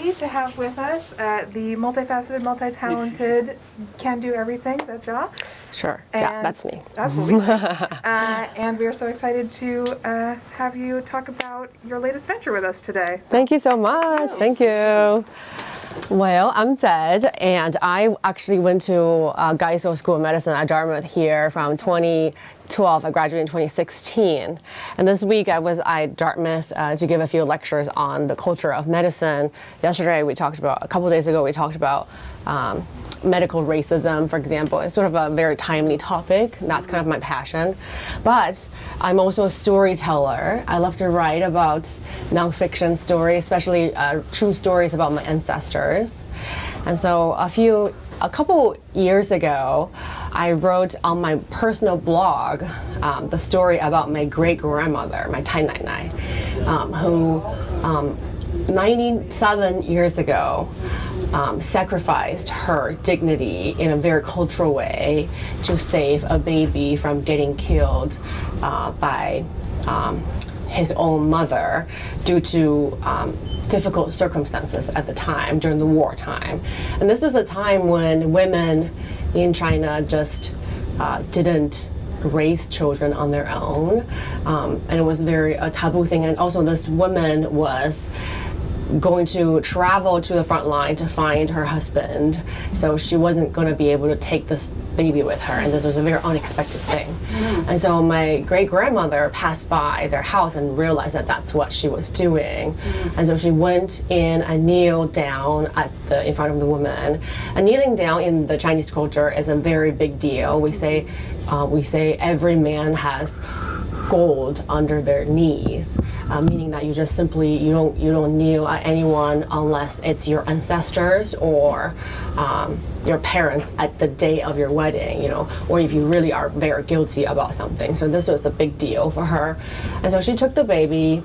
happy to have with us the multifaceted, multi-talented, can-do-everything, is that Ja? Sure, And yeah, that's me. That's what we think. And we are so excited to have you talk about your latest venture with us today. So, Thank you so much. Thank you. Well, I'm Zed, and I actually went to Geisel School of Medicine at Dartmouth here from 2012. I graduated in 2016. And this week I was at Dartmouth to give a few lectures on the culture of medicine. Yesterday a couple of days ago, we talked about medical racism, for example. It's sort of a very timely topic. That's kind of my passion. But I'm also a storyteller. I love to write about nonfiction stories, especially true stories about my ancestors. And so a couple years ago, I wrote on my personal blog the story about my great-grandmother, my Tai Nai Nai, who 97 years ago sacrificed her dignity in a very cultural way to save a baby from getting killed by his own mother due to difficult circumstances at the time, during the wartime. And this was a time when women in China just didn't raise children on their own, and it was a taboo thing. And also this woman was going to travel to the front line to find her husband, so she wasn't going to be able to take this baby with her, and this was a very unexpected thing. And so my great-grandmother passed by their house and realized that that's what she was doing. And so she went in and kneeled down in front of the woman. And kneeling down in the Chinese culture is a very big deal. We say every man has gold under their knees, meaning that you just simply you don't kneel at anyone unless it's your ancestors or your parents at the day of your wedding, or if you really are very guilty about something. So this was a big deal for her, and so she took the baby.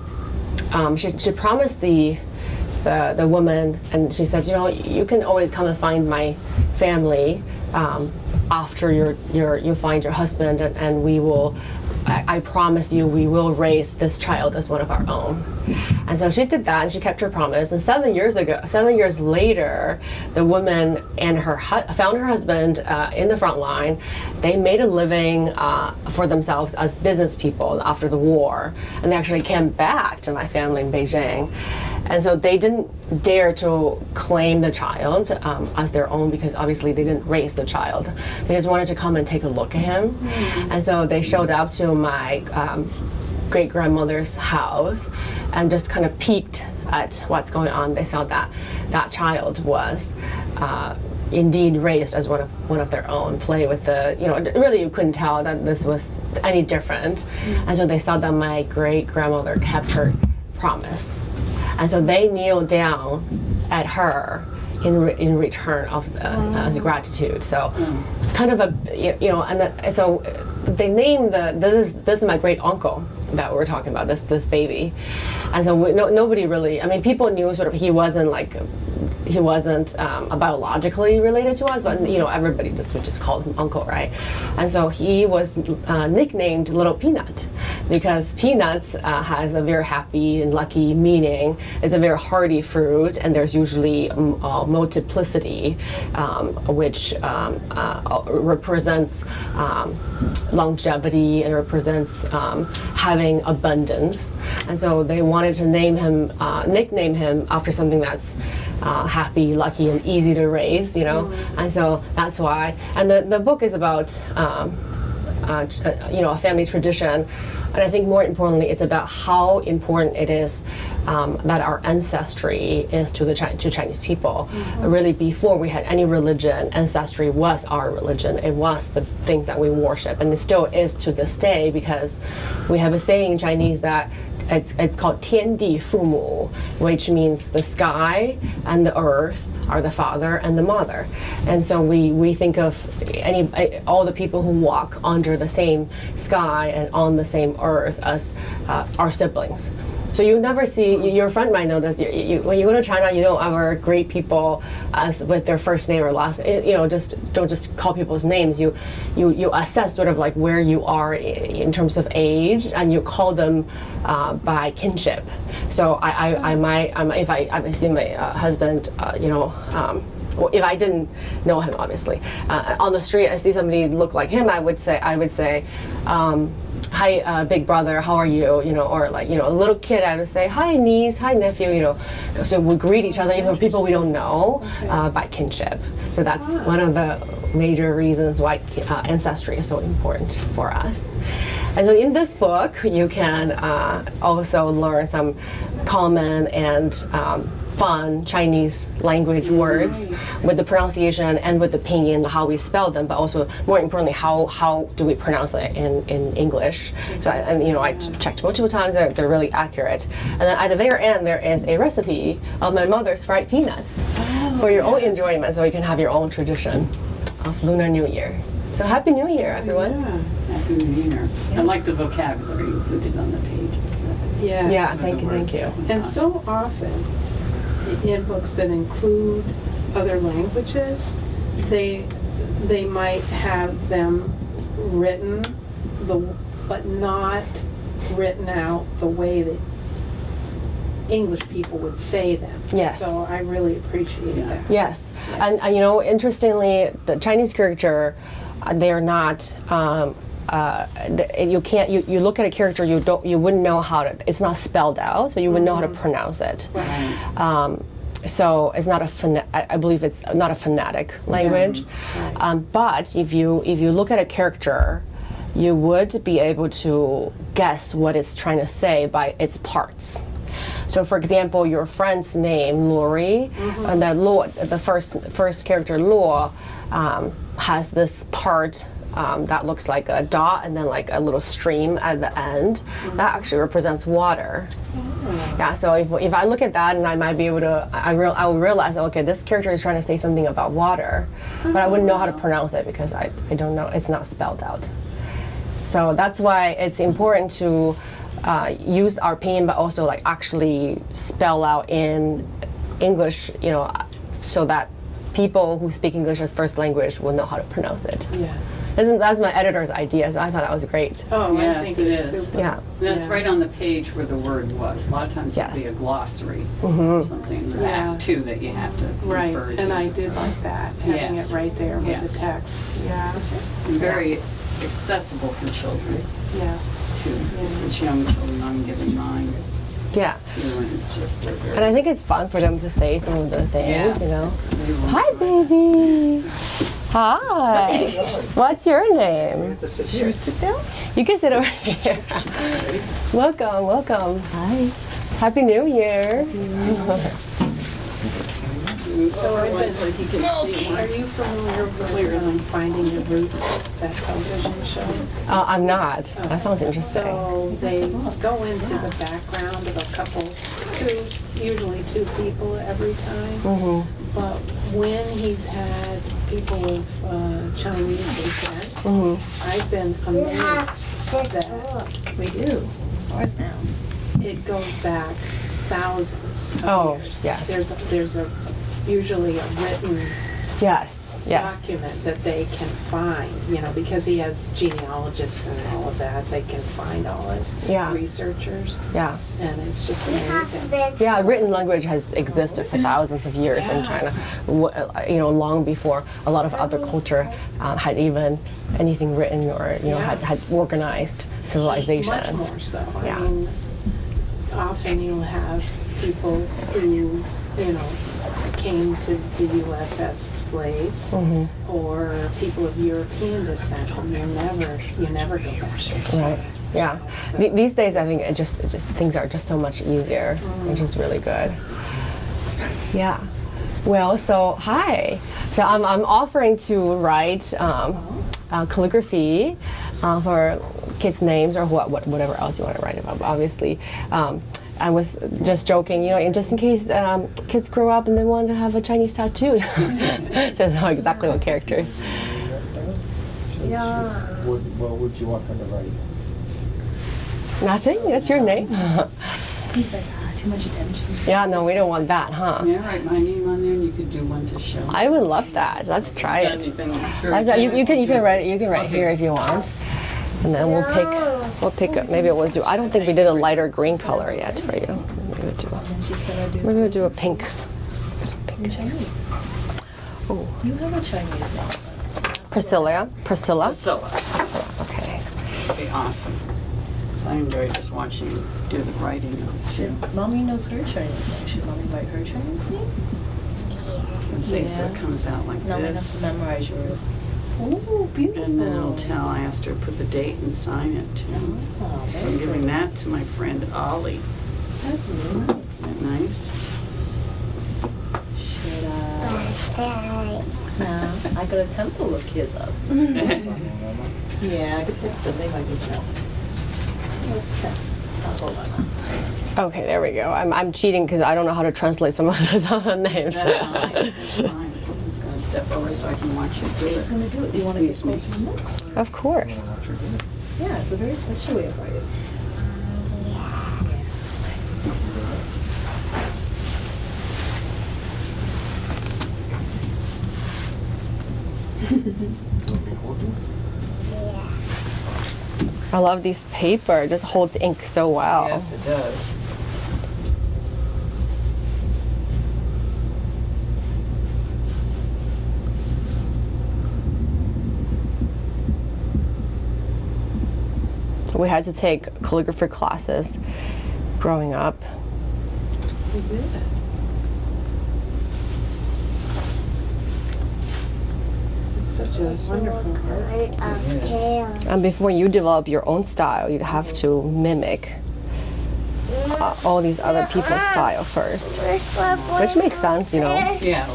She promised the woman, and she said, you can always come and find my family after you find your husband, and we will. I promise you we will raise this child as one of our own. And so she did that, and she kept her promise. And 7 years later, the woman and found her husband in the front line. They made a living for themselves as business people after the war. And they actually came back to my family in Beijing. And so they didn't dare to claim the child as their own, because obviously they didn't raise the child. They just wanted to come and take a look at him. And so they showed up to my great-grandmother's house and just kind of peeked at what's going on. They saw that that child was indeed raised as one of their own, play with really you couldn't tell that this was any different. And so they saw that my great-grandmother kept her promise. And so they kneeled down at her in return of as gratitude. So kind of so they named this is my great uncle that we're talking about, this baby. And so nobody really, people knew sort of he wasn't biologically related to us, but everybody would just call him uncle, right? And so he was nicknamed Little Peanut, because peanuts has a very happy and lucky meaning. It's a very hardy fruit, and there's usually multiplicity, which represents longevity and represents having abundance. And so they wanted to nickname him after something that's happy, lucky, and easy to raise, and so that's why. And the book is about a family tradition, and I think more importantly, it's about how important it is that our ancestry is to Chinese people. Really, before we had any religion, ancestry was our religion. It was the things that we worship, and it still is to this day, because we have a saying in Chinese that it's called 天地父母, which means the sky and the earth are the father and the mother. And so we think of all the people who walk under the same sky and on the same earth as our siblings. So you never see, your friend might know this, when you go to China, you don't ever greet people as with their first name or last name. You know, don't just call people's names. You assess sort of like where you are in terms of age, and you call them by kinship. So if I see my husband, well, if I didn't know him, obviously, on the street, I see somebody look like him, I would say, hi, big brother, how are you? You know, or like, a little kid, I would say, hi, niece, hi, nephew. You know, so we greet each other, even people we don't know, by kinship. So that's one of the major reasons why ancestry is so important for us. And so in this book, you can also learn some common and fun Chinese language words with the pronunciation and with the pinyin, how we spell them, but also more importantly, how do we pronounce it in English. So I checked multiple times, they're really accurate. And then at the very end, there is a recipe of my mother's fried peanuts for your own enjoyment, so you can have your own tradition of Lunar New Year. So Happy New Year, everyone. Yeah, Happy New Year. I like the vocabulary included on the pages. Yes. Yeah, thank you. And so often, in books that include other languages, they might have them written, but not written out the way that English people would say them. Yes. So I really appreciate that. Yes, and interestingly, the Chinese character, they're not. You can't. You look at a character, you wouldn't know how to. It's not spelled out, so you wouldn't know how to pronounce it. Right. So it's not I believe it's not a phonetic language. Right. But if you look at a character, you would be able to guess what it's trying to say by its parts. So, for example, your friend's name, Lori, and that Luo, the first character, Luo, has this part that looks like a dot and then like a little stream at the end. That actually represents water. Yeah, so if I look at that, and I might be able to, I will realize, okay, this character is trying to say something about water, but I wouldn't know how to pronounce it because I don't know, it's not spelled out. So that's why it's important to use our pinyin, but also like actually spell out in English, so that people who speak English as first language will know how to pronounce it. Yes. That's my editor's idea, so I thought that was great. Oh, Yes, I think it it's is. super. Yeah. That's right on the page where the word was. A lot of times it'll be a glossary or something in the back too that you have to Right, refer to. and I did like that, having Yes. it right there with Yes. the text. Yeah. Very accessible for children Yeah. too. It's young children, I'm giving mine Yeah. too, and it's just a very. And I think it's fun for them to say some of the things, Yeah. They will- Hi, baby. Hi. What's your name? Should we sit down? You can sit over here. Welcome. Hi. Happy New Year. So are you familiar with Finding the Roots, that television show? I'm not. That sounds interesting. So they go into the background of a couple, usually two people every time. But when he's had people of Chinese descent, I've been amazed that We do. Of course now. it goes back thousands of years. Yes. There's usually a written Yes. document that they can find, because he has genealogists and all of that, they can find all his researchers, Yeah. and it's just amazing. Yeah, written language has existed for thousands of years in China, long before a lot of other culture had even anything written or had organized civilization. Much more so. Yeah. I mean, often you'll have people who, came to the U.S. as slaves, or people of European descent, and you never go back. Right. Yeah. These days, I think it just things are just so much easier, which is really good. Yeah. Well, so hi. So I'm offering to write calligraphy for kids' names or whatever else you want to write about. Obviously, I was just joking, just in case kids grow up and they want to have a Chinese tattoo, to know exactly what characters. What would you want them to write? Nothing. That's your name. He's like, too much attention. Yeah, no, we don't want that, huh? Yeah, write my name on there and you could do one to show. I would love that. Let's try it. You've been very You can generous. write it. You can write Okay. here if you want, and then we'll pick up. Maybe we'll do. I don't think we did a lighter green color yet for you. Maybe we'll do a pink. In Chinese. Oh, You have a Chinese name. Priscilla. Priscilla. Okay. That'd be awesome. So I enjoy just watching you do the writing of it too. Mommy knows her Chinese name. Should Mommy write her Chinese name? And see, so it Yeah. comes out like Now we have this. to memorize yours. Oh, beautiful. And then it'll tell, I asked her to put the date and sign it too. Oh, So I'm giving that to my friend Ollie. That's really nice. Isn't that nice? Should I could attempt to look his up. Yeah, I could text them. They might just know. Let's text. Hold on. Okay, there we go. I'm cheating because I don't know how to translate some of those other names. That's fine. That's fine. I'm just gonna step over so I can watch you do She's it. gonna do it. Do you want to get Excuse closer me. to them? Of course. Yeah, it's a very special way of writing. I love this paper. It just holds ink so well. Yes, it does. We had to take calligraphy classes growing up. We did. It's such a wonderful art. And before you develop your own style, you'd have to mimic all these other people's style first. Which makes sense, you know. Yeah.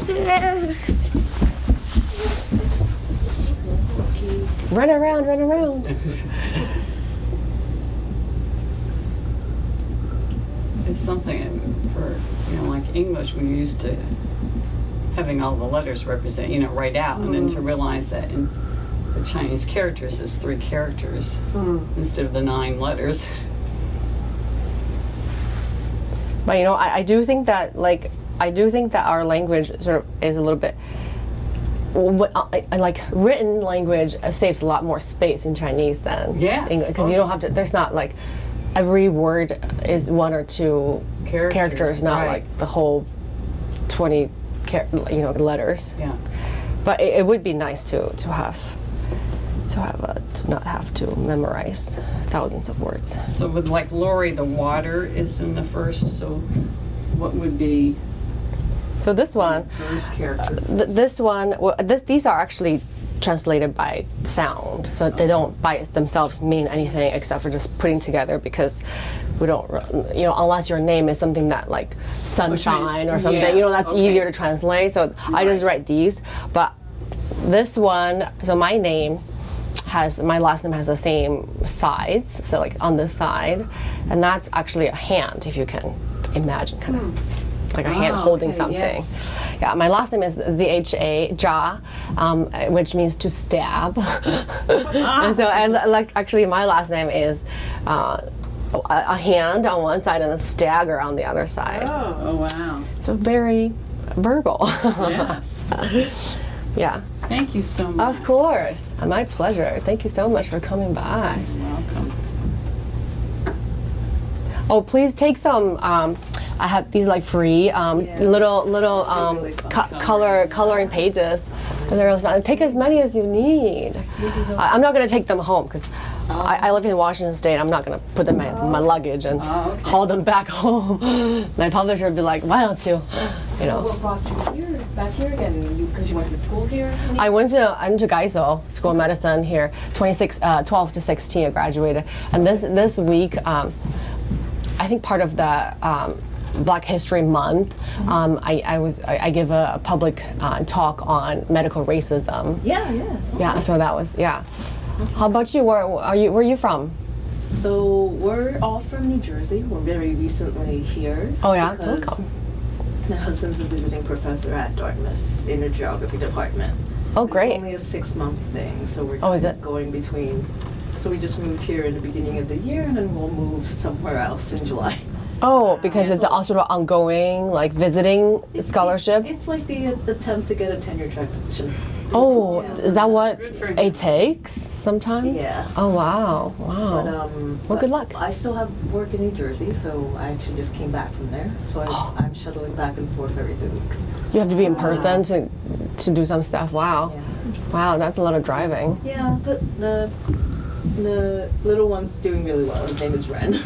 Run around, run around. It's something for, like English, we used to having all the letters represent, right out, and then to realize that in the Chinese characters, it's 3 characters instead of the 9 letters. But I do think that our language sort of is a little bit like written language saves a lot more space in Chinese than Yes. English, because you don't have to. There's not like every word is 1 or 2 characters, not right. like the whole 20 letters. Yeah. But it would be nice to not have to memorize thousands of words. So with like Lori, the water is in the first, so what would be So this one, first character? this one, these are actually translated by sound, so they don't by themselves mean anything except for just putting together, because we don't, unless your name is something that like sunshine or something, Yes, that's okay. easier to translate. So I just write these. But this one, so my last name has the same sides, so like on this side, and that's actually a hand, if you can imagine, kind of like a hand holding okay, something. yes. Yeah, my last name is Zha, which means to stab. And so, actually, my last name is a hand on one side and a stagger on the other side. Oh, wow. So very verbal. Yes. Yeah. Thank you so much. Of course. My pleasure. Thank you so much for coming by. You're welcome. Oh, please take some. I have these like free little really fun. coloring pages. And they're really fun. Take as many as you need. I'm not gonna take them home because I live in Washington State. I'm not gonna put them in my luggage and okay. haul them back home. My publisher would be like, "Why don't you?" What brought you here, back here again? Because you went to school here? I went to Geisel School of Medicine here, 12 to 16. I graduated, and this week, I think part of the Black History Month, I give a public talk on medical racism. Yeah. Yeah, so that was How about you? Where are you from? So we're all from New Jersey. We're very recently here. Oh yeah, Because welcome. my husband's a visiting professor at Dartmouth in the geography department. Oh great. It's only a 6-month thing, so we're Oh, is it? going between. So we just moved here in the beginning of the year, and then we'll move somewhere else in July. Oh, because it's also sort of ongoing, like visiting scholarship. It's like the attempt to get a tenure track position. Oh, Yeah. is that what Good for him. it takes sometimes? Yeah. Oh wow, wow. But, Well, good luck. I still have work in New Jersey, so I actually just came back from there. So I'm shuttling back and forth every 3 weeks. You have to be in person to do some stuff. Wow, Yeah. wow, that's a lot of driving. Yeah, but the little one's doing really well. His name is Ren.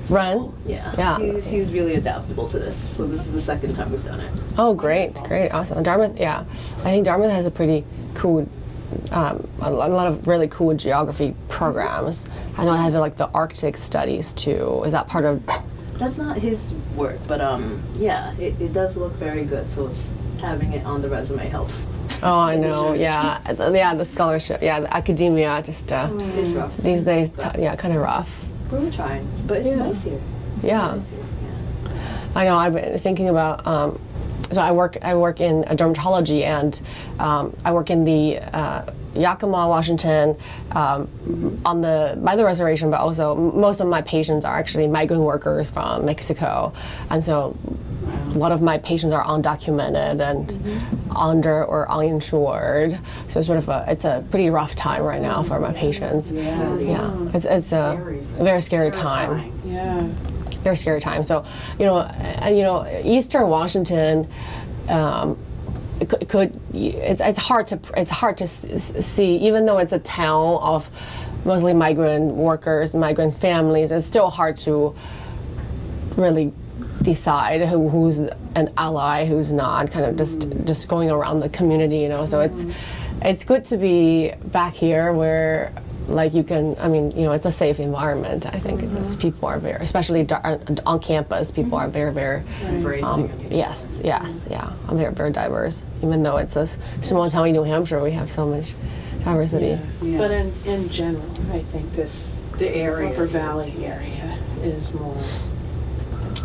Ren? Yeah. Yeah. He's really adaptable to this. So this is the second time we've done it. Oh, great, great, awesome. Dartmouth, yeah. I think Dartmouth has a pretty cool, a lot of really cool geography programs. I know I have like the Arctic studies too. Is that part of? That's not his work, but yeah, it does look very good. So it's having it on the resume helps. Oh, I It know, shows. yeah. Yeah, the scholarship, yeah, the academia, just It's rough. these days, yeah, kind of rough. We're trying, but it's nice here. Yeah. Nice here. Yeah. I know. I've been thinking about. So I work in dermatology, and I work in the Yakima, Washington, by the reservation. But also, most of my patients are actually migrant workers from Mexico, and so a lot of my patients are undocumented and under or uninsured. So sort of it's a pretty rough time right now for my patients. Yeah, it's a very scary time. Yeah. Very scary time. So, Eastern Washington, it's hard to see, even though it's a town of mostly migrant workers, migrant families. It's still hard to really decide who's an ally, who's not. Kind of just going around the community, So it's good to be back here where. Like you can, it's a safe environment. I think it's just people are very, especially on campus, people are very, very Embracing of each yes, yeah. They're very diverse. Even though it's a small town in New Hampshire, we have so much diversity. Yeah. But in general, I think the area Upper is, Valley yes. area is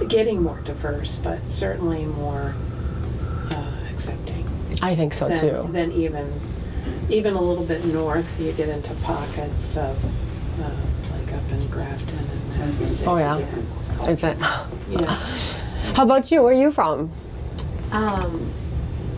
getting more diverse, but certainly more accepting I think so too. than even a little bit north. You get into pockets of like up in Grafton and I was gonna say Oh it's a yeah, different it's a, yeah. How about you? Where are you from?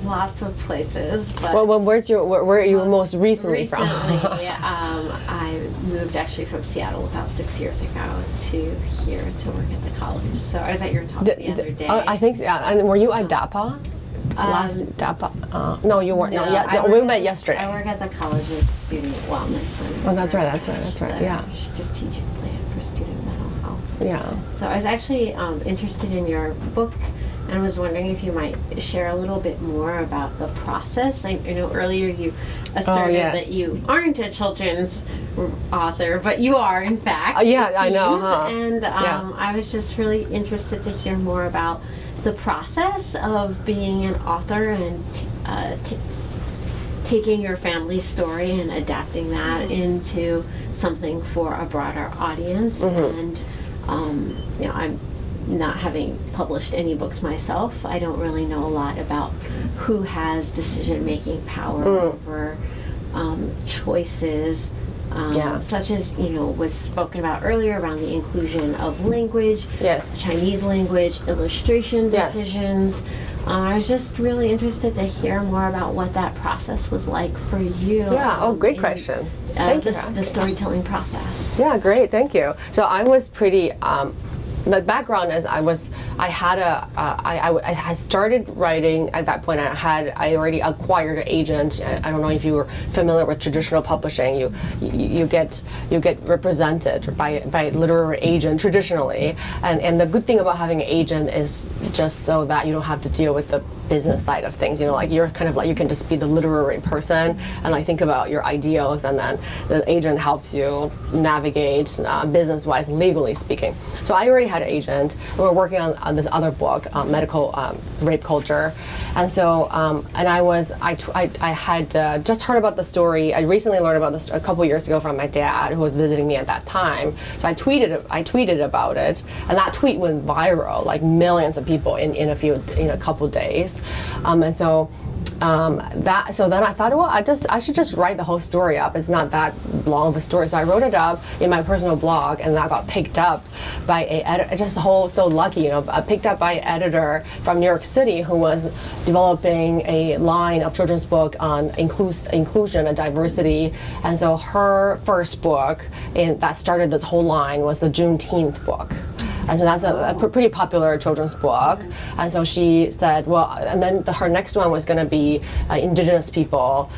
Lots of places, but Well, where are you most recently from? I moved actually from Seattle about 6 years ago to here to work at the college. So I was at your talk the other day. I think, yeah. And were you at DAPA? Last DAPA? No, you weren't. We met yesterday. I work at the college's student wellness center. Oh, that's right, yeah. Strategic plan for student mental health. Yeah. So I was actually interested in your book and was wondering if you might share a little bit more about the process. I know earlier you asserted yes. that you aren't a children's author, but you are in fact. Yeah, it I know, seems. huh? And Yeah. I was just really interested to hear more about the process of being an author and taking your family's story and adapting that into something for a broader audience. And I'm not having published any books myself. I don't really know a lot about who has decision-making power over choices. Such as was spoken about earlier around the inclusion of language, Yes. Chinese language, illustration Yes. decisions. I was just really interested to hear more about what that process was like for you. Yeah. Oh, great in, question. Thank you. the storytelling process. Yeah, great. Thank you. So I was pretty. The background is I had started writing at that point. I already acquired an agent. I don't know if you were familiar with traditional publishing. You get represented by literary agent traditionally, and the good thing about having an agent is just so that you don't have to deal with the business side of things. You're kind of like you can just be the literary person and like think about your ideals, and then the agent helps you navigate business-wise, legally speaking. So I already had an agent. We were working on this other book, medical rape culture, and so I had just heard about the story. I recently learned about this a couple years ago from my dad, who was visiting me at that time. So I tweeted about it, and that tweet went viral, like millions of people in a couple days. And so So then I thought, well, I should just write the whole story up. It's not that long of a story. So I wrote it up in my personal blog, and that got picked up by a editor. Just so lucky, you know, picked up by an editor from New York City who was developing a line of children's book on inclusion and diversity. And so her first book that started this whole line was the Juneteenth book. And so that's a pretty popular children's book. And so she said, well, and then her next one was going to be indigenous people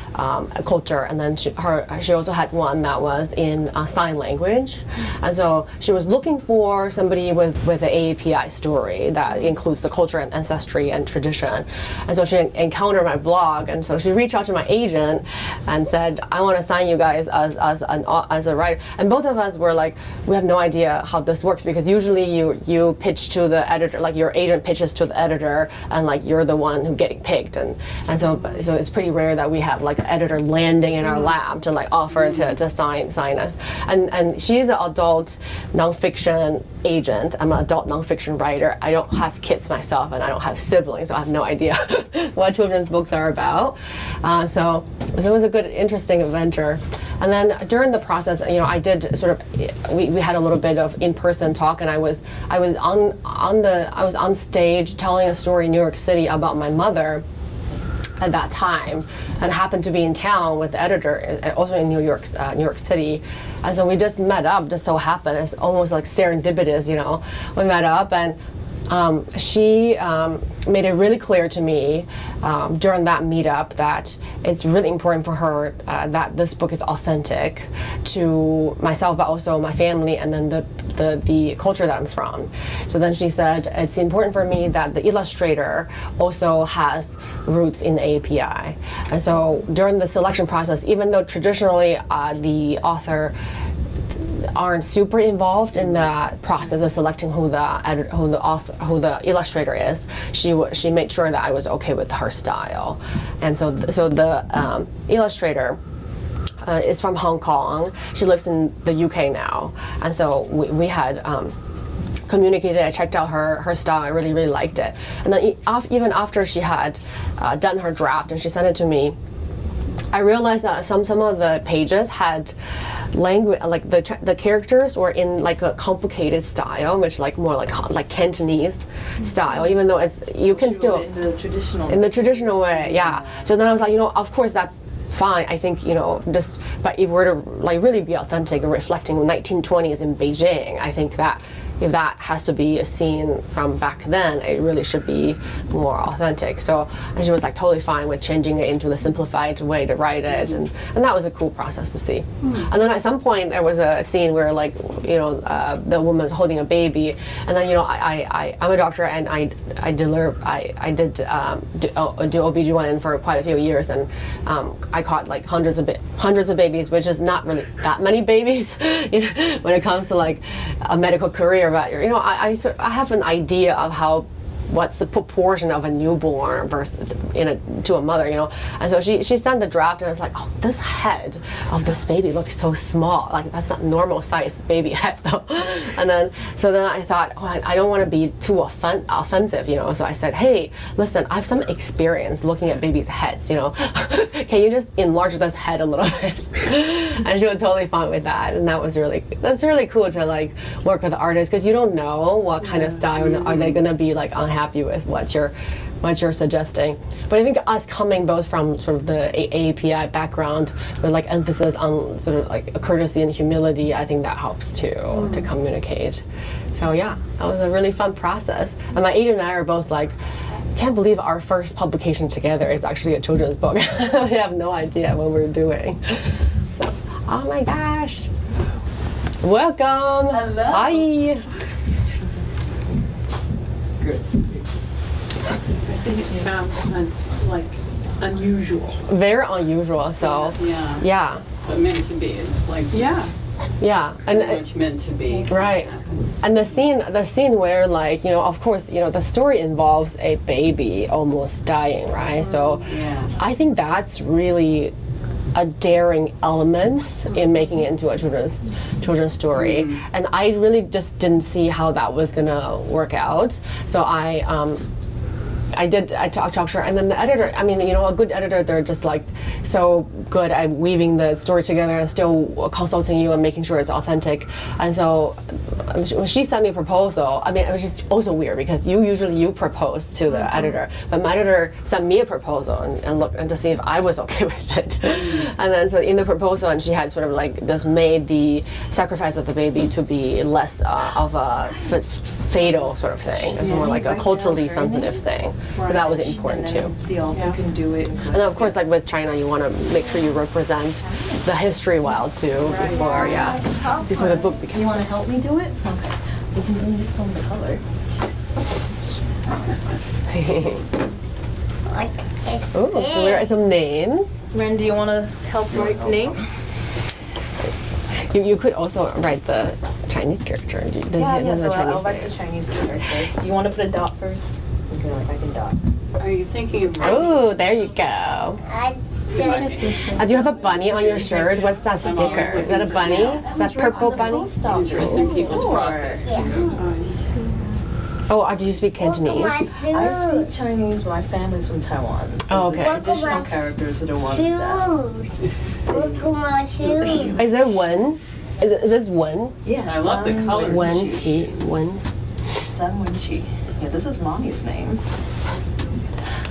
culture. And then she also had one that was in sign language. And so she was looking for somebody with an AAPI story that includes the culture and ancestry and tradition. And so she encountered my blog. And so she reached out to my agent and said, I want to sign you guys as a writer. And both of us were like, we have no idea how this works, because usually you pitch to the editor, like your agent pitches to the editor, and like you're the one who getting picked, and so it's pretty rare that we have like an editor landing in our lab to like offer to sign us. And she's an adult nonfiction agent. I'm an adult nonfiction writer. I don't have kids myself, and I don't have siblings, so I have no idea what children's books are about. So it was a good, interesting adventure. And then during the process, you know, I did sort of, we had a little bit of in-person talk, and I was on stage telling a story in New York City about my mother at that time, and happened to be in town with the editor, also in New York City. And so we just met up, just so happened. It's almost like serendipitous, you know. We met up, and she made it really clear to me during that meetup that it's really important for her that this book is authentic to myself, but also my family, and then the culture that I'm from. So then she said, it's important for me that the illustrator also has roots in API. And so during the selection process, even though traditionally the author aren't super involved in the process of selecting who the illustrator is, she made sure that I was okay with her style. And so the illustrator is from Hong Kong. She lives in the UK now, and so we had communicated. I checked out her style. I really, really liked it. And then even after she had done her draft and she sent it to me, I realized that some of the pages had language, like the characters were in like a complicated style, which like more like Cantonese style, even though you can still in the traditional way, yeah. So then I was like, you know, of course that's fine. I think, you know, but if we're to like really be authentic and reflecting 1920s in Beijing, I think that if that has to be a scene from back then, it really should be more authentic. So, and she was like totally fine with changing it into the simplified way to write it, and that was a cool process to see. And then at some point there was a scene where like, you know, the woman's holding a baby, and then, you know, I'm a doctor, and I did do OBGYN for quite a few years, and I caught like hundreds of babies, which is not really that many babies, you know, when it comes to like a medical career. But, you know, I have an idea of what's the proportion of a newborn versus to a mother, you know. And so she sent the draft, and I was like, oh, this head of this baby looks so small. Like, that's not normal size baby head though. And then I thought, oh, I don't want to be too offensive, you know. So I said, hey, listen, I have some experience looking at babies' heads, you know. Can you just enlarge this head a little bit? And she was totally fine with that. And that's really cool to like work with artists, because you don't know what kind of style are they gonna be like unhappy with what you're suggesting. But I think us coming both from sort of the AAPI background with like emphasis on sort of like courtesy and humility, I think that helps too to communicate. So yeah, that was a really fun process. And my agent and I are both like, can't believe our first publication together is actually a children's book. We have no idea what we're doing. So, oh my gosh. Welcome. Hello. Hi. Good. I think it sounds like unusual. Very unusual. So yeah. But meant to be. It's like Yeah. Yeah. very much meant to be. Right. And the scene where, like, you know, of course, you know, the story involves a baby almost dying, right? So Yes. I think that's really a daring element in making it into a children's story. And I really just didn't see how that was gonna work out. So I I talked to her, and then the editor, I mean, you know, a good editor, they're just like so good at weaving the story together and still consulting you and making sure it's authentic. And so when she sent me a proposal, I mean, it was just also weird because you propose to the editor, but my editor sent me a proposal and looked and to see if I was okay with it. And then so in the proposal, and she had sort of like just made the sacrifice of the baby to be less of a fatal sort of thing. It's more like a culturally sensitive thing. But that was important too. The author can do it. And then of course, like with China, you want to make sure you represent the history well too before the book becomes. You want to help me do it? Okay. We can bring this home to color. Oh, so there are some names. Ren, do you want to help write name? You could also write the Chinese character. Does I'll write the Chinese character. You want to put a dot first? Okay, I can dot. Are you thinking of Oh, there you go. Do you have a bunny on your shirt? What's that sticker? Is that a bunny? That purple bunny? interesting people's process? Oh, do you speak Cantonese? I speak Chinese. My family's from Taiwan. So Oh, okay. The traditional characters are the ones that. Look at my shoes. Is it Wen? Is this Wen? Yeah, I love the colors. Wen Qi. Wen. Zhang Wenqi. Yeah, this is mommy's name.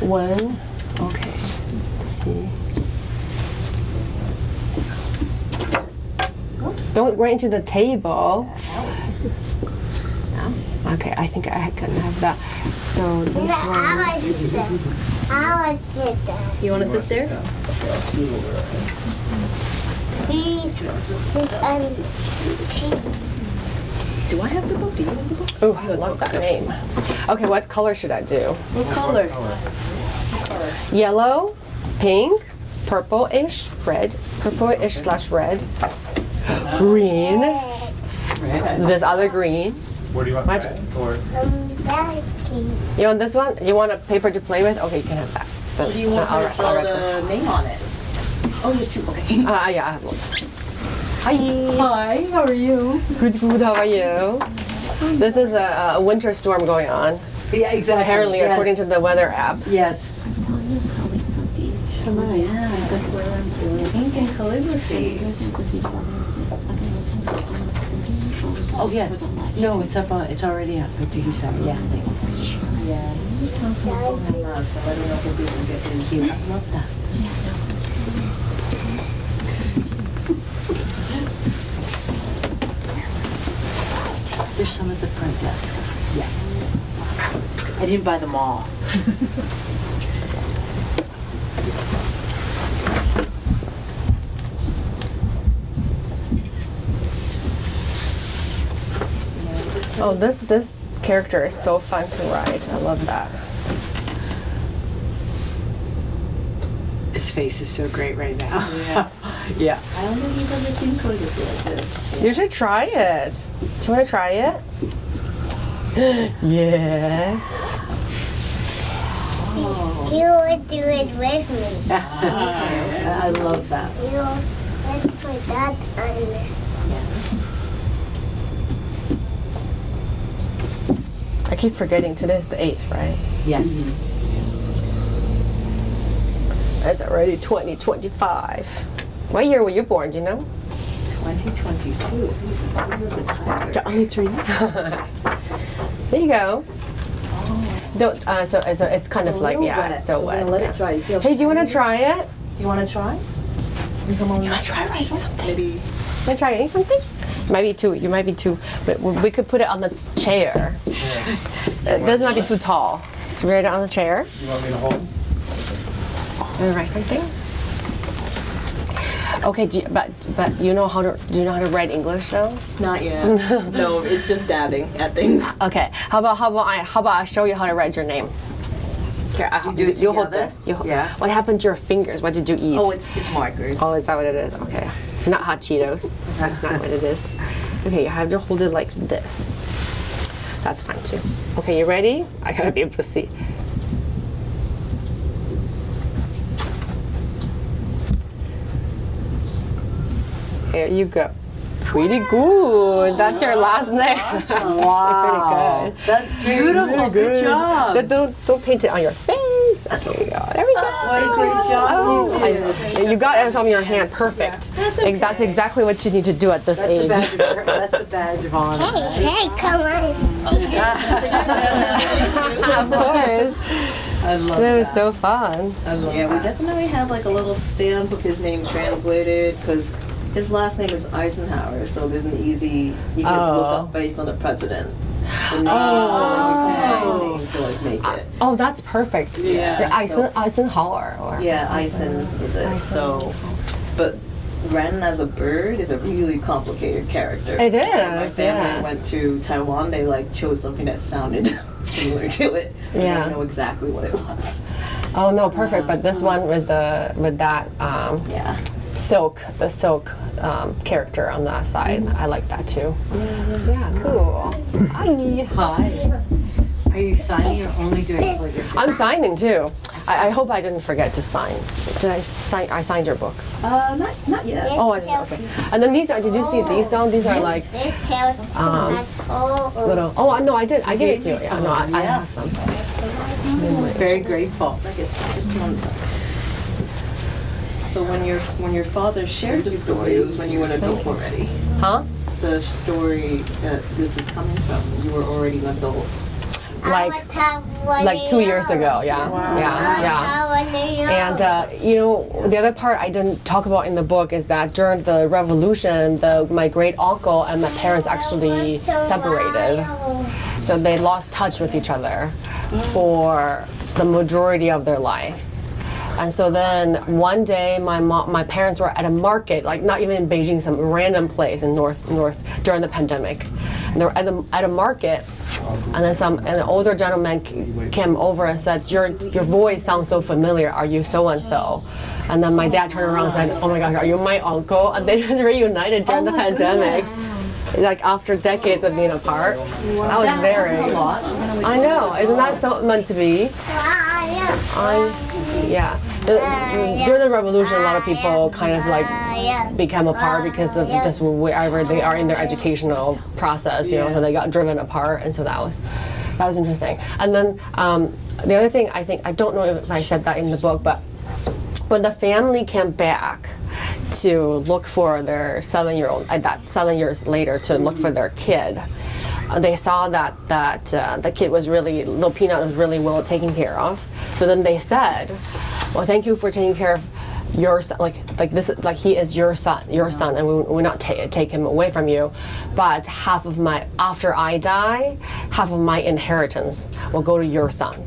Wen Okay. Qi. Oops. Don't go into the table. Okay, I think I can have that. So this one. I want to sit there. You want to sit there? Do I have the book? Do you have the book? Oh, I love that name. Okay, what color should I do? What color? Yellow, pink, purple-ish, red, purple-ish / red, green, this other green. What do you want? Much- Red or You want this one? You want a paper to play with? Okay, you can have that. Do you want I'll her write- to I'll draw write this. the name on it? Oh, you too. Okay. Yeah, I have lots. Hi. Hi, how are you? Good, how are you? This is a winter storm going on. Yeah, exactly. Apparently, according to the weather app. Yes. Ink and calligraphy. Oh yeah. No, it's up. It's already up. It's yeah. Yeah. So I don't know if we'll be able to get his. I love that. There's some at the front desk. Yes. I didn't buy them all. Oh, this character is so fun to write. I love that. His face is so great right now. Yeah. I don't think he's ever seen calligraphy like this. You should try it. Do you want to try it? Yes. You would do it with me. I love that. Let's put that on there. I keep forgetting today's the 8th, right? Yes. It's already 2025. What year were you born, do you know? 2022. So he's probably the tiger. You're only 3. There you go. Don't, so it's kind of like, yeah, it's still so wet. Let yeah. it dry. You see how Hey, do you want to shiny try it? it is? You want to try? You want to try writing something? Maybe. Want to try writing something? You might be too, but we could put it on the chair. This might be too tall. Should we write it on the chair? you want me to hold? Want to write something? Okay, but do you know how to write English though? Not yet. No, it's just dabbing at things. Okay. How about I show you how to write your name? Here, you hold this. Yeah. What happened to your fingers? What did you eat? Oh, it's markers. Oh, is that what it is? Okay. It's not hot Cheetos. That's not what it is. Okay, you have to hold it like this. That's fine too. Okay, you ready? I gotta be able to see. There you go. Pretty good. That's your last name. Wow. Pretty good. That's beautiful. Good job. Don't paint it on your face. There you go. There we go. What a good job you did. You got it on your hand. Perfect. That's Like, that's okay. exactly what you need to do at this That's age. that's a badge of honor. Hey, come on. Of course. I love That was that. so fun. I love Yeah, we that. definitely have like a little stamp of his name translated because his last name is Eisenhower, so there's an easy, you can just look Oh. up based on the president. The name, so like we combine names to like make it. Oh, that's perfect. Yeah. Eisenhower. Or Yeah, Eisen is it. So, but Ren as a bird is a really complicated character. It is, When my family yes. went to Taiwan, they like chose something that sounded similar to it. And Yeah. I know exactly what it was. Oh no, perfect. But this one with that Yeah. the silk character on that side, I like that too. Yeah, cool. Hi. Hi. Are you signing or only doing like your I'm signing too. I hope I didn't forget to sign. Did I sign? I signed your book. Not yet. Oh, I did. Okay. And then these are. Did you see these down? These are like This tells us all little. Oh, no, I did. I gave it to you. Yeah, no, I have Yes. some. Very grateful. I guess just one second. So when your father shared the story, it was when you were an adult already. Huh? The story that this is coming from, you were already an adult. Like 2 years ago. Yeah. Yeah. And you know, the other part I didn't talk about in the book is that during the revolution, my great uncle and my parents actually separated. So they lost touch with each other for the majority of their lives. And so then one day my parents were at a market, like not even in Beijing, some random place in north during the pandemic. And they were at a market, and then an older gentleman came over and said, your voice sounds so familiar, are you so and so? And then my dad turned around and said, oh my gosh, are you my uncle? And they just reunited during the pandemic. Like after decades of being apart. That was very a lot. I know, isn't that so meant to be? Yeah. During the revolution, a lot of people kind of like became apart because of just wherever they are in their educational process, you know, so they got driven apart, and so that was interesting. And then the other thing, I don't know if I said that in the book, but when the family came back to look for their 7-year-old, that 7 years later to look for their kid, they saw that the kid was really, little Peanut was really well taken care of. So then they said, well, thank you for taking care of your son, like this, like he is your son, and we will not take him away from you, but after I die, half of my inheritance will go to your son,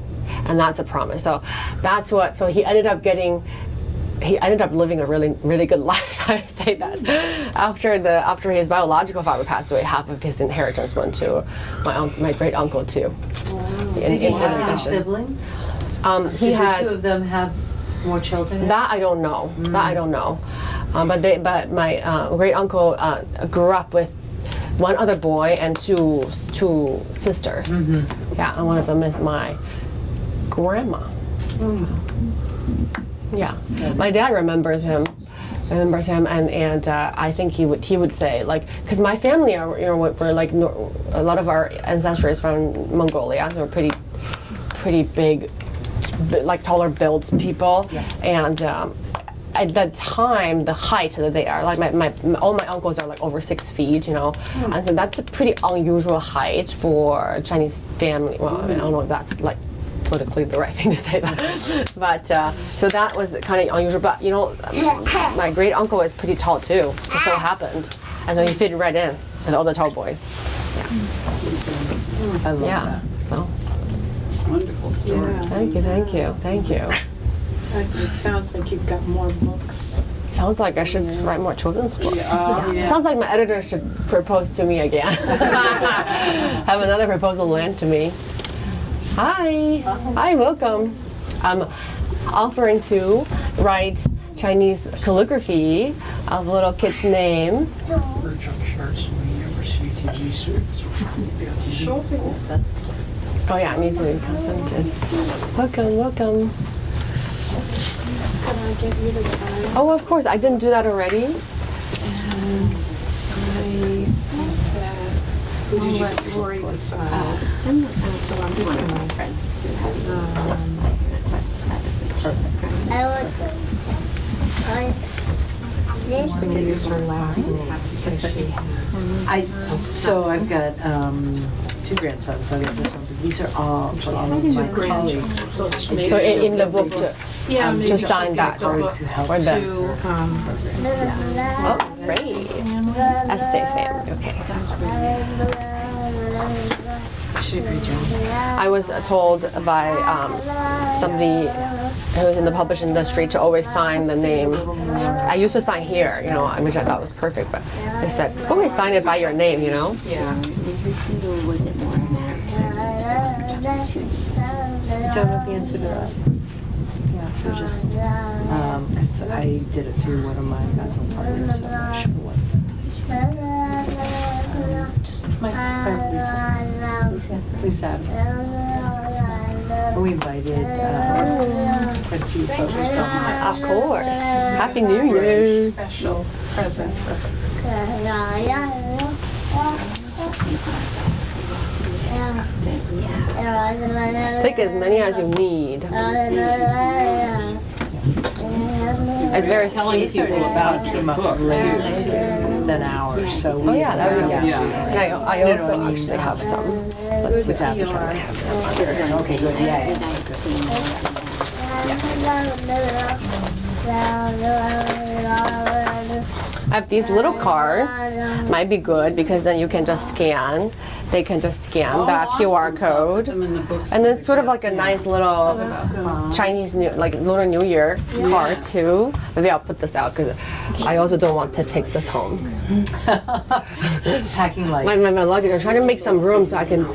and that's a promise. So he ended up living a really, really good life. I say that. After his biological father passed away, half of his inheritance went to my great uncle too. Did he have any siblings? He Did had the two of them have more children? that I don't know. That I don't know. But my great uncle grew up with one other boy and two sisters. Yeah, and one of them is my grandma. Yeah, my dad remembers him, and I think he would say, like, because my family are, you know, we're like a lot of our ancestry is from Mongolia, so we're pretty big, like taller built people, and at that time the height that they are, like all my uncles are like over 6 feet, you know, and so that's a pretty unusual height for Chinese family. Well, I mean, I don't know if that's like politically the right thing to say that, but so that was kind of unusual. But you know, my great uncle is pretty tall too. It so happened, and so he fit right in with all the tall boys. I love Yeah. So Wonderful story. Yeah. thank you. It sounds like you've got more books. Sounds like I should write more children's books. Yeah. Sounds like my editor should propose to me again. Have another proposal land to me. Hi, welcome. I'm offering to write Chinese calligraphy of little kids' names. Oh yeah, it needs to be consented. Welcome. Can I get you to sign? Oh, of course, I didn't do that already. can let Lori decide. I'm one of my friends who has a website. I want this. I'm gonna use her last name. So I've got 2 grandsons. I got this one, but these are all from my colleagues. So So in the book, yeah, maybe just she'll sign give that the or book or the. to, Oh, great. Estee family. Okay. She did a great job. I was told by somebody who was in the publishing industry to always sign the name. I used to sign here, you know, which I thought was perfect, but they said, always sign it by your name, you know? yeah. Or was it more in that Don't know the answer to that. Yeah, we're just, because I did it through one of my basil partners, so I'm not sure what. Just my friend Lisa Adams. We invited quite a few folks from Of course. Happy New Year. Special present for Pick as many as you need. It's very Telling people about the came up book. later than ours, so we. Oh yeah, that would be yeah. And I also actually have some. Let's see. I have some other. Okay, good, yeah, that I'd seen. I have these little cards. Might be good because then you can just scan. They can just scan that QR code. And it's sort of like a nice little Chinese New, like Lunar New Year card too. Maybe I'll put this out because I also don't want to take this home. Packing light. My luggage. I'm trying to make some room so I can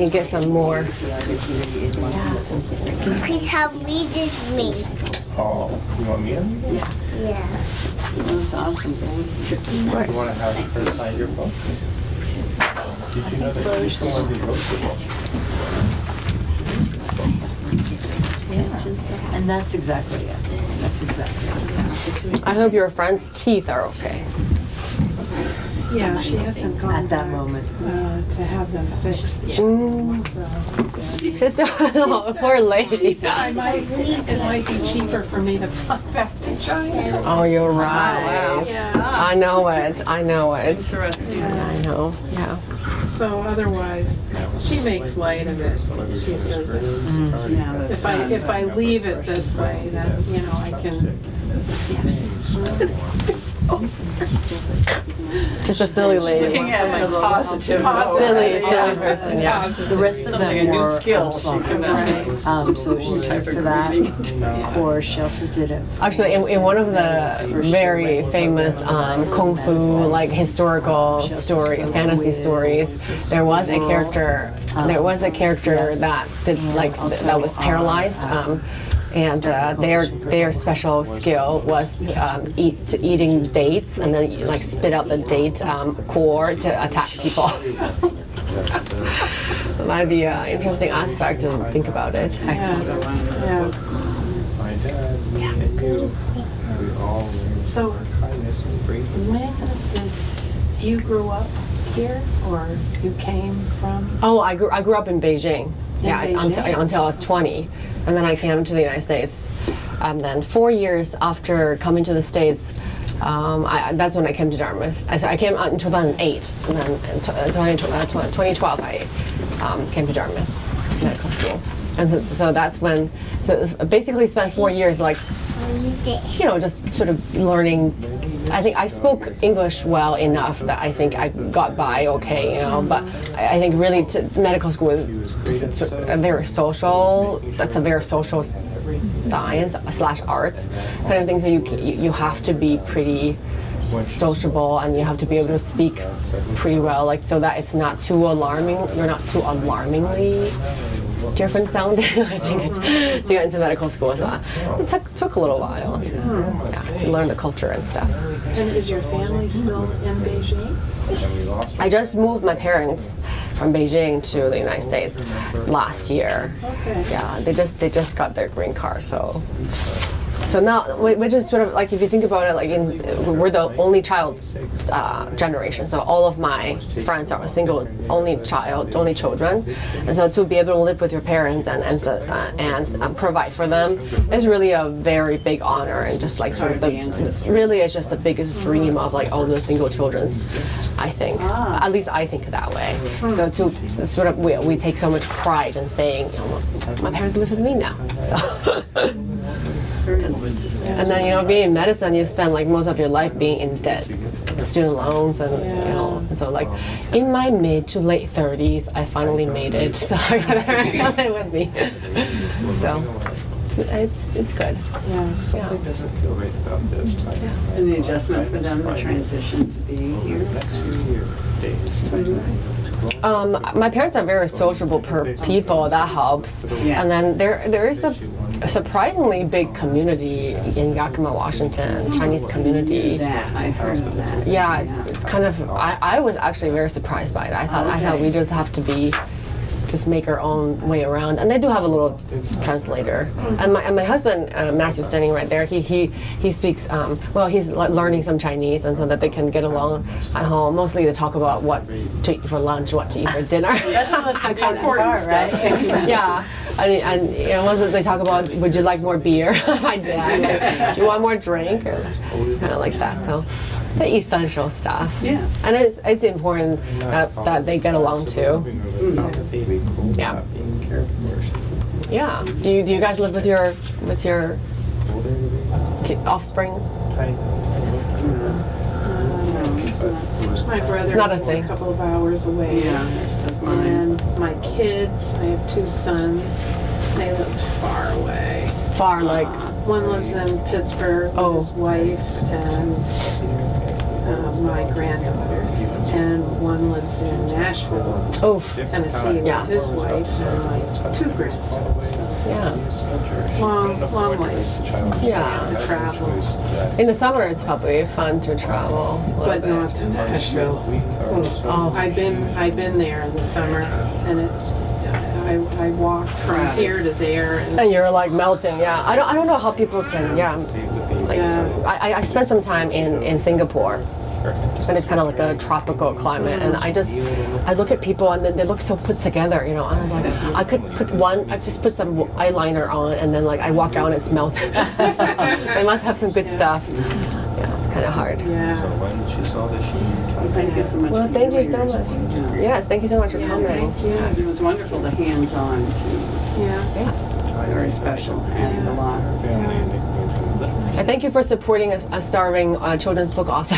get some more. Please help me this me. Oh, you want me to? Yeah. That's awesome. You want to have her sign your book? Did you know that she's the one who wrote the book? And that's exactly it. That's exactly it. I hope your friend's teeth are okay. Yeah, she hasn't gone At that back, moment. to have them fixed yet. So Just oh, poor lady. it might be cheaper for me to fly back to China. Oh, you're right. Yeah. I know it. I know it. Interesting. I know. Yeah. So otherwise, she makes light of it. She says, Yeah, that's if I leave it this way, then, you know, I can. Just a silly lady. Looking at like positive. Silly person. Yeah. The rest of Something, a them new were skill she can so she type did of for that. reading. Or she also did it. Actually, in one of the very famous kung fu like historical fantasy stories, there was a character. There was a character that did like that was paralyzed. And their special skill was to eating dates and then like spit out the date core to attack people. That might be an interesting aspect to think about it. Excellent. Yeah. My dad, me, and you, we all So, kindness and free. Meng, you grew up here, or you came from? Oh, I grew up in Beijing. Yeah, Beijing? until I was 20, and then I came to the United States. And then 4 years after coming to the States, that's when I came to Dartmouth. I came out in 2008, and then in 2012 I came to Dartmouth Medical School. And so that's when, so basically spent 4 years like, you know, just sort of learning. I think I spoke English well enough that I think I got by okay, you know, but I think really medical school is just a very social, that's a very social science / arts kind of thing, so you have to be pretty sociable and you have to be able to speak pretty well, like so that it's not too alarming, you're not too alarmingly different sounding. I think it's to get into medical school, so it took a little while to learn the culture and stuff. And is your family still in Beijing? I just moved my parents from Beijing to the United States last year. Okay. Yeah, they just got their green card, so So now, which is sort of like, if you think about it, like we're the only child generation. So all of my friends are single, only children, and so to be able to live with your parents and provide for them is really a very big honor, and just like sort of really it's just the biggest dream of like all the single children's. I think, at least I think that way. So to sort of we take so much pride in saying, my parents live with me now. So. And then being in medicine, you spend like most of your life being in debt, student loans, and and so like in my mid to late 30s, I finally made it. So I got it with me. So it's good. Yeah. It doesn't feel right about this time. And the adjustment for them, the transition to being here. My parents are very sociable people. That helps. Yes. And then there is a surprisingly big community in Yakima, Washington, Chinese community. That, I heard of that. Yeah, it's kind of. I was actually very surprised by it. I thought we just have to just make our own way around, and they do have a little translator. And my husband Matthew, standing right there, he speaks he's learning some Chinese, and so that they can get along at home. Mostly they talk about what to eat for lunch, what to eat for dinner. That's the most important part, right? Yeah, and once they talk about, would you like more beer? My dad, do you want more drink, or kind of like that. So the essential stuff. Yeah. And it's important that they get along too. Yeah. Yeah. Do you guys live with your offsprings? My brother It's not a lives thing. a couple of hours away. Yeah, that's mine. And my kids, I have 2 sons. They live far away. Far, like. One lives in Pittsburgh with his wife and my granddaughter, and one lives in Nashville, Tennessee, Yeah. with his wife and my 2 grandsons. So Yeah. long ways Yeah. to travel, In the summer, it's probably fun to travel a little but bit. not to Nashville. Oh. I've been there in the summer, and I walked from here to there, And you're like melting. Yeah. I don't know how people can. Yeah. Like I spent some time in Singapore. And it's kind of like a tropical climate, and I look at people, and then they look so put together, I was like, I just put some eyeliner on, and then like I walk out and it's melted. They must have some good stuff. Yeah, it's kind of hard. Yeah. Thank you so much. Well, for thank you doing so yours. much. Yes, thank you so much for coming. It was wonderful, the hands-on too. It was Yeah. very special and a lot. And thank you for supporting a starving children's book author.